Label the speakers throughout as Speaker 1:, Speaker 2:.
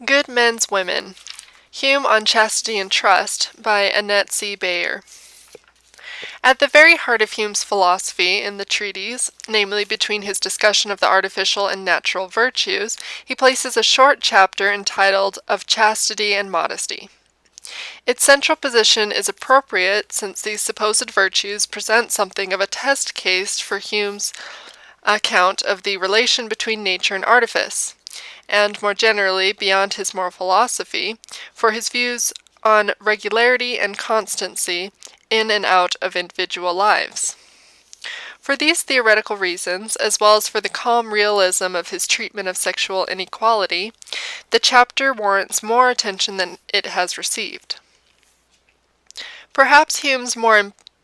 Speaker 1: Good Men's Women, Hume on Chastity and Trust by Annette Baier. At the very heart of Hume's philosophy in the treatise, namely between his discussion of the artificial and natural virtues, he places a short chapter entitled Of Chastity and Modesty. Its central position is appropriate since these supposed virtues present something of a test case for Hume's account of the relation between nature and artifice, and more generally, beyond his moral philosophy, for his views on regularity and constancy in and out of individual lives. For these theoretical reasons, as well as for the calm realism of his treatment of sexual inequality, the chapter warrants more attention than it has received. Perhaps Hume's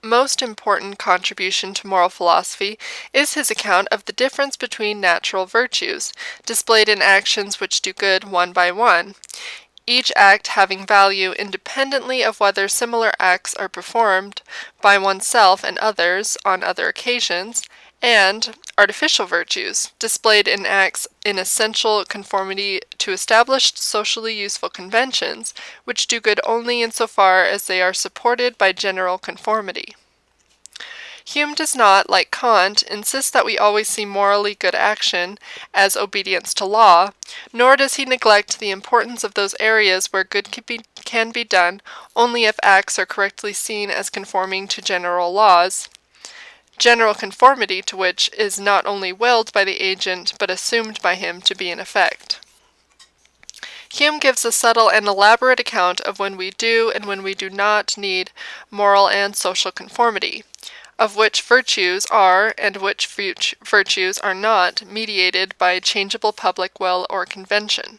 Speaker 1: most important contribution to moral philosophy is his account of the difference between natural virtues, displayed in actions which do good one by one, each act having value independently of whether similar acts are performed by oneself and others on other occasions, and artificial virtues, displayed in acts in essential conformity to established socially useful conventions, which do good only insofar as they are supported by general conformity. Hume does not, like Kant, insist that we always see morally good action as obedience to law, nor does he neglect the importance of those areas where good can be done only if acts are correctly seen as conforming to general laws, general conformity to which is not only willed by the agent but assumed by him to be in effect. Hume gives a subtle and elaborate account of when we do and when we do not need moral and social conformity, of which virtues are and which virtues are not mediated by changeable public will or convention.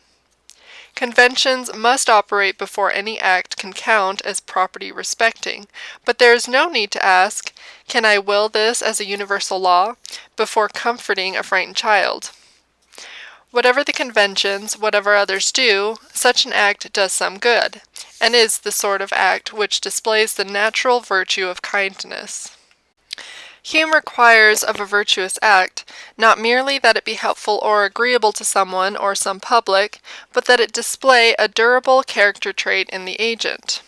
Speaker 1: Conventions must operate before any act can count as property respecting, but there is no need to ask, "Can I will this as a universal law?" before comforting a frightened child. Whatever the conventions, whatever others do, such an act does some good, and is the sort of act which displays the natural virtue of kindness. Hume requires of a virtuous act not merely that it be helpful or agreeable to someone or some public, but that it display a durable character trait in the agent.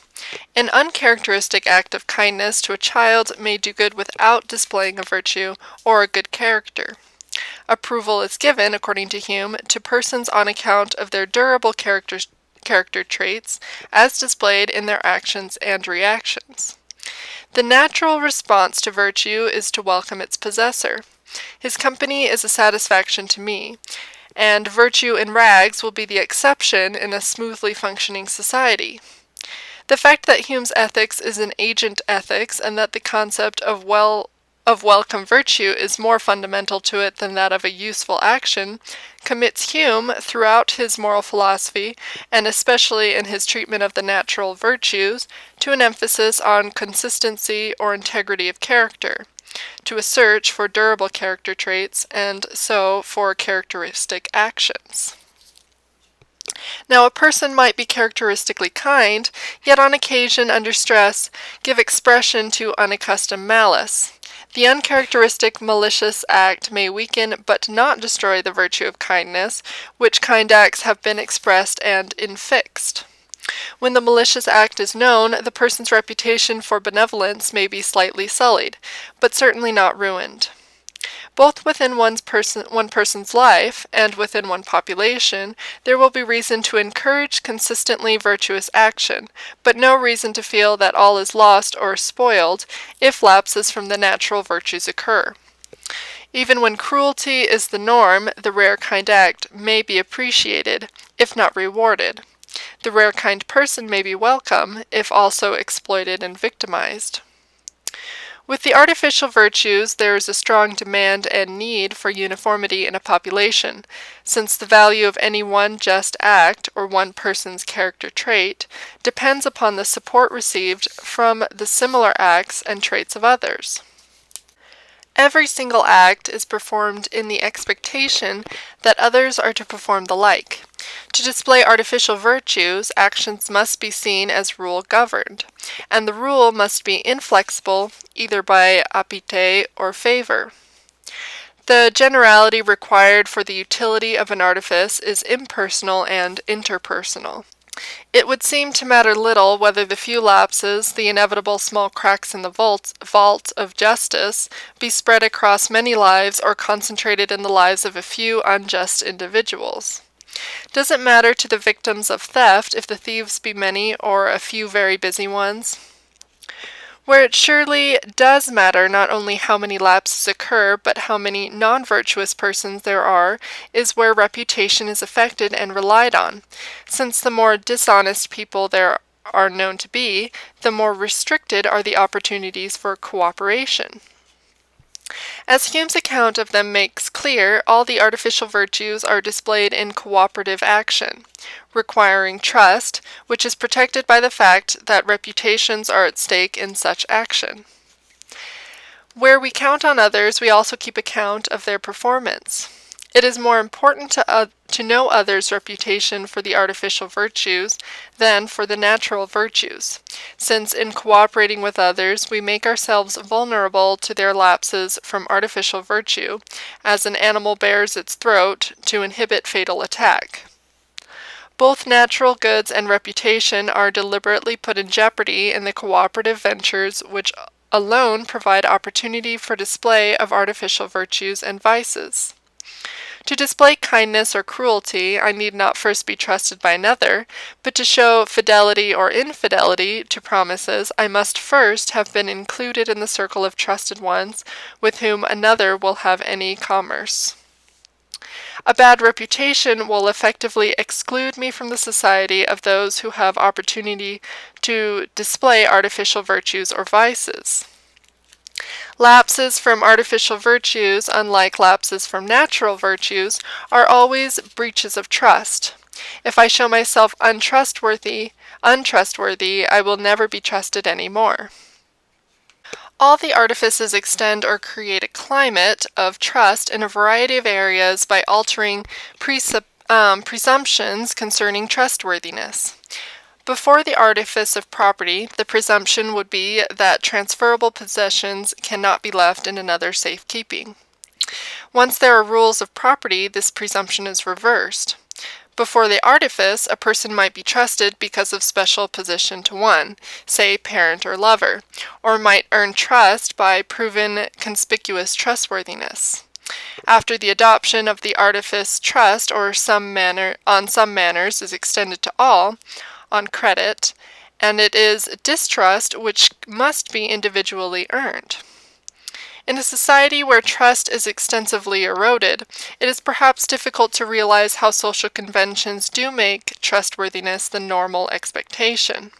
Speaker 1: An uncharacteristic act of kindness to a child may do good without displaying a virtue or a good character. Approval is given, according to Hume, to persons on account of their durable character traits, as displayed in their actions and reactions. The natural response to virtue is to welcome its possessor. His company is a satisfaction to me, and virtue in rags will be the exception in a smoothly functioning society. The fact that Hume's ethics is an agent ethics, and that the concept of welcome virtue is more fundamental to it than that of a useful action, commits Hume, throughout his moral philosophy, and especially in his treatment of the natural virtues, to an emphasis on consistency or integrity of character, to a search for durable character traits, and so for characteristic actions. Now, a person might be characteristically kind, yet on occasion, under stress, give expression to unaccustomed malice. The uncharacteristic malicious act may weaken but not destroy the virtue of kindness, which kind acts have been expressed and infixed. When the malicious act is known, the person's reputation for benevolence may be slightly sullied, but certainly not ruined. Both within one person's life and within one population, there will be reason to encourage consistently virtuous action, but no reason to feel that all is lost or spoiled if lapses from the natural virtues occur. Even when cruelty is the norm, the rare kind act may be appreciated, if not rewarded. The rare kind person may be welcome, if also exploited and victimized. With the artificial virtues, there is a strong demand and need for uniformity in a population, since the value of any one just act, or one person's character trait, depends upon the support received from the similar acts and traits of others. Every single act is performed in the expectation that others are to perform the like. To display artificial virtues, actions must be seen as rule-governed, and the rule must be inflexible either by aptitude or favor. The generality required for the utility of an artifice is impersonal and interpersonal. It would seem to matter little whether the few lapses, the inevitable small cracks in the vault of justice, be spread across many lives or concentrated in the lives of a few unjust individuals. Does it matter to the victims of theft if the thieves be many or a few very busy ones? Where it surely does matter not only how many lapses occur, but how many non-virtuous persons there are, is where reputation is affected and relied on, since the more dishonest people there are known to be, the more restricted are the opportunities for cooperation. As Hume's account of them makes clear, all the artificial virtues are displayed in cooperative action, requiring trust, which is protected by the fact that reputations are at stake in such action. Where we count on others, we also keep account of their performance. It is more important to know others' reputation for the artificial virtues than for the natural virtues, since in cooperating with others we make ourselves vulnerable to their lapses from artificial virtue, as an animal bares its throat to inhibit fatal attack. Both natural goods and reputation are deliberately put in jeopardy in the cooperative ventures which alone provide opportunity for display of artificial virtues and vices. To display kindness or cruelty, I need not first be trusted by another, but to show fidelity or infidelity to promises, I must first have been included in the circle of trusted ones with whom another will have any commerce. A bad reputation will effectively exclude me from the society of those who have opportunity to display artificial virtues or vices. Lapses from artificial virtues, unlike lapses from natural virtues, are always breaches of trust. If I show myself untrustworthy, I will never be trusted any more. All the artifices extend or create a climate of trust in a variety of areas by altering presumptions concerning trustworthiness. Before the artifice of property, the presumption would be that transferable possessions cannot be left in another's safekeeping. Once there are rules of property, this presumption is reversed. Before the artifice, a person might be trusted because of special position to one, say parent or lover, or might earn trust by proven conspicuous trustworthiness. After the adoption of the artifice, trust on some manners is extended to all, on credit, and it is distrust which must be individually earned. In a society where trust is extensively eroded, it is perhaps difficult to realize how social conventions do make trustworthiness the normal expectation.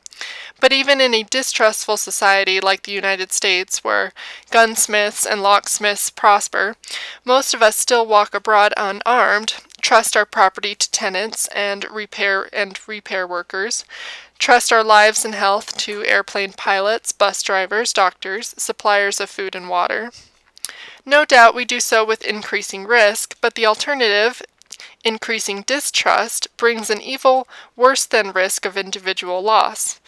Speaker 1: But even in a distrustful society like the United States, where gunsmiths and locksmiths prosper, most of us still walk abroad unarmed, trust our property to tenants and repair workers, trust our lives and health to airplane pilots, bus drivers, doctors, suppliers of food and water. No doubt we do so with increasing risk, but the alternative, increasing distrust, brings an evil worse than risk of individual loss,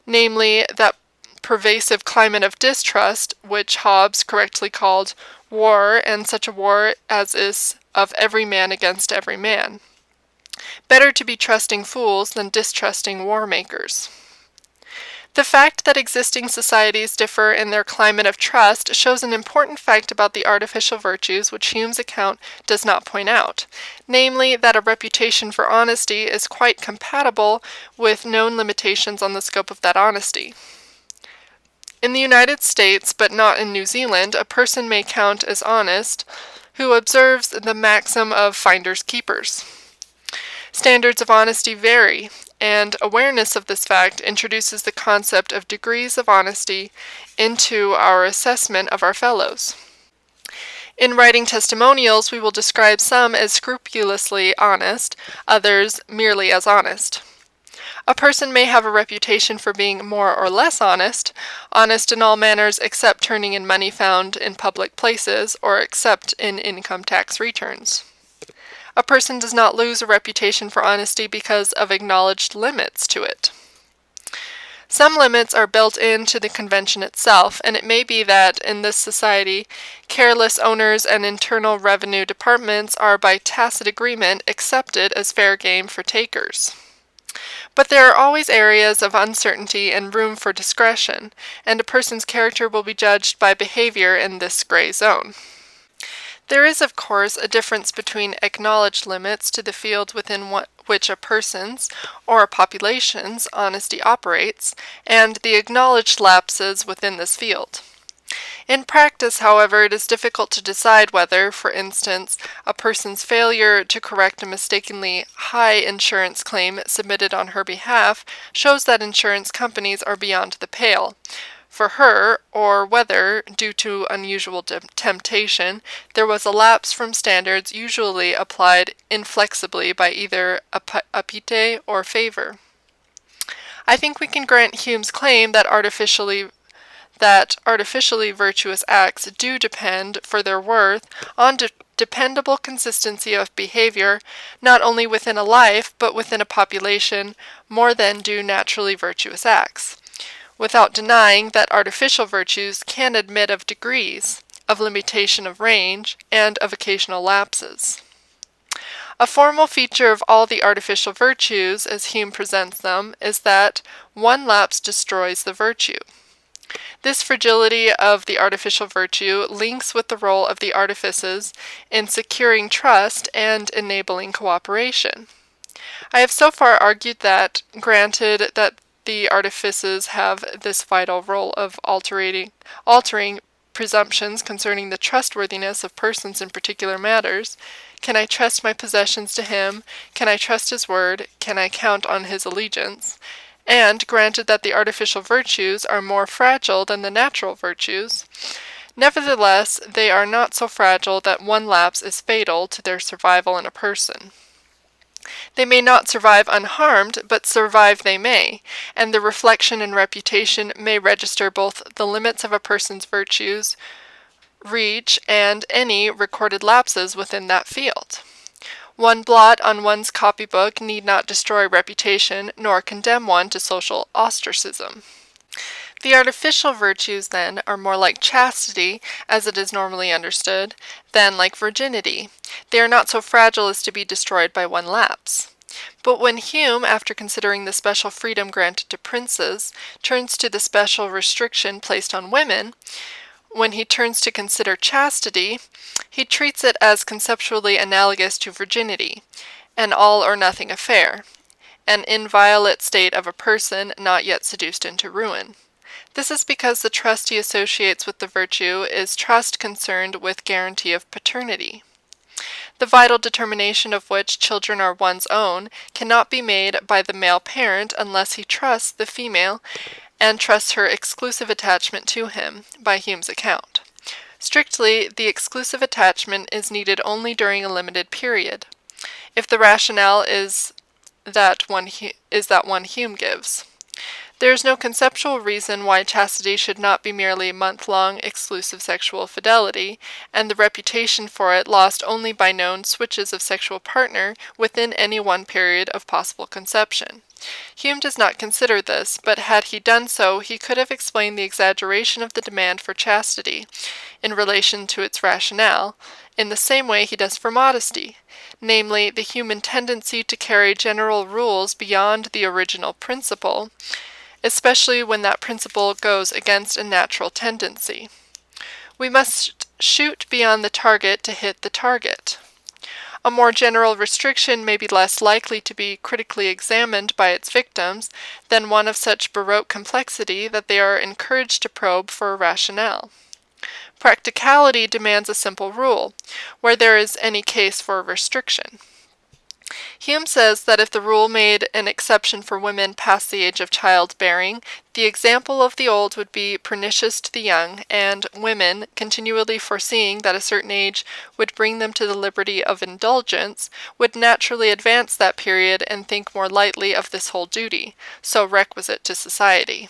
Speaker 1: namely that pervasive climate of distrust which Hobbes correctly called war, and such a war as is of every man against every man. Better to be trusting fools than distrusting war makers. The fact that existing societies differ in their climate of trust shows an important fact about the artificial virtues which Hume's account does not point out, namely that a reputation for honesty is quite compatible with known limitations on the scope of that honesty. In the United States, but not in New Zealand, a person may count as honest who observes the maxim of finders keepers. Standards of honesty vary, and awareness of this fact introduces the concept of degrees of honesty into our assessment of our fellows. In writing testimonials, we will describe some as scrupulously honest, others merely as honest. A person may have a reputation for being more or less honest in all manners except turning in money found in public places or except in income tax returns. A person does not lose a reputation for honesty because of acknowledged limits to it. Some limits are built into the convention itself, and it may be that in this society, careless owners and internal revenue departments are by tacit agreement accepted as fair game for takers. But there are always areas of uncertainty and room for discretion, and a person's character will be judged by behavior in this gray zone. There is, of course, a difference between acknowledged limits to the field within which a person's, or a population's, honesty operates, and the acknowledged lapses within this field. In practice, however, it is difficult to decide whether, for instance, a person's failure to correct a mistakenly high insurance claim submitted on her behalf shows that insurance companies are beyond the pale for her, or whether, due to unusual temptation, there was a lapse from standards usually applied inflexibly by either apite or favor. I think we can grant Hume's claim that artificially virtuous acts do depend, for their worth, on dependable consistency of behavior, not only within a life, but within a population, more than do naturally virtuous acts, without denying that artificial virtues can admit of degrees, of limitation of range, and of occasional lapses. A formal feature of all the artificial virtues, as Hume presents them, is that one lapse destroys the virtue. This fragility of the artificial virtue links with the role of the artifices in securing trust and enabling cooperation. I have so far argued that, granted that the artifices have this vital role of altering presumptions concerning the trustworthiness of persons in particular matters, can I trust my possessions to him? Can I trust his word? Can I count on his allegiance? And granted that the artificial virtues are more fragile than the natural virtues, nevertheless they are not so fragile that one lapse is fatal to their survival in a person. They may not survive unharmed, but survive they may, and the reflection and reputation may register both the limits of a person's virtues, reach, and any recorded lapses within that field. One blot on one's copybook need not destroy reputation, nor condemn one to social ostracism. The artificial virtues, then, are more like chastity, as it is normally understood, than like virginity. They are not so fragile as to be destroyed by one lapse. But when Hume, after considering the special freedom granted to princes, turns to the special restriction placed on women, when he turns to consider chastity, he treats it as conceptually analogous to virginity, an all-or-nothing affair, an inviolate state of a person not yet seduced into ruin. This is because the trust he associates with the virtue is trust concerned with guarantee of paternity. The vital determination of which children are one's own cannot be made by the male parent unless he trusts the female and trusts her exclusive attachment to him, by Hume's account. Strictly, the exclusive attachment is needed only during a limited period, if the rationale is that one Hume gives. There is no conceptual reason why chastity should not be merely month-long exclusive sexual fidelity, and the reputation for it lost only by known switches of sexual partner within any one period of possible conception. Hume does not consider this, but had he done so, he could have explained the exaggeration of the demand for chastity, in relation to its rationale, in the same way he does for modesty, namely, the human tendency to carry general rules beyond the original principle, especially when that principle goes against a natural tendency. We must shoot beyond the target to hit the target. A more general restriction may be less likely to be critically examined by its victims than one of such baroque complexity that they are encouraged to probe for a rationale. Practicality demands a simple rule, where there is any case for a restriction. Hume says that if the rule made an exception for women past the age of childbearing, the example of the old would be pernicious to the young, and women, continually foreseeing that a certain age would bring them to the liberty of indulgence, would naturally advance that period and think more lightly of this whole duty, so requisite to society.